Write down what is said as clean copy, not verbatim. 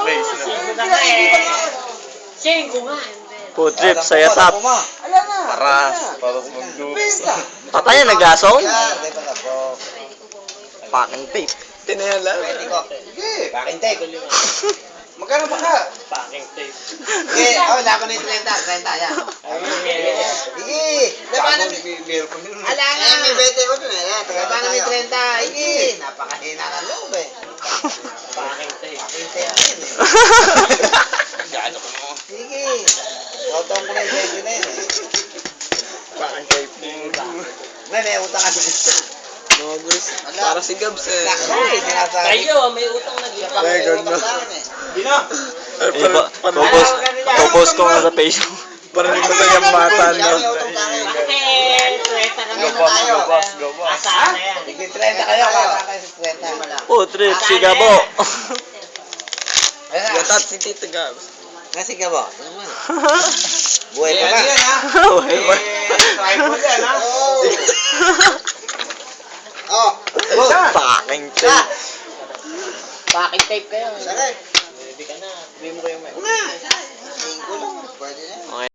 Face na. Singko nga. Food trip sa yatap. Paras. Paras mag-dukes. Patay na naglasong? Fucking tape. Tinayan lang. Paking tape. Magkano ba ka? Packing tape. Sige, wala ko na yung 30. 30, yan. Sige. Meron pa meron. Ala nga. May 20 ko dun eh. Paano may 30? Sige. Napakahina ng loob eh. Packing tape. Paking tape yun eh. Gano ko mo. Sige. Totoo mo na yung 20 na yun eh. Parang tape mo. May utang ka. Nogos. Para si Gabs eh. Kayo, may utang na dito. Record no. Popost ko nga sa page. Parang hindi masaya yung mata no. Bakit? Tuweta naman na Gabas, tayo. gabas, gabas. Asahan na yan. Sige, 30 kayo. Kakakay sa 30. Food trip, sigabo. Yatat si Tito Gabs. Nasi ka ba? Buhay pa ka. Buhay pa. Tripod yan ha. Oh. Fucking tape. Packing tape kayo. Saray. Hindi ka na. Sabihin mo kayo may. Una. Tingko lang. Pwede na. Okay.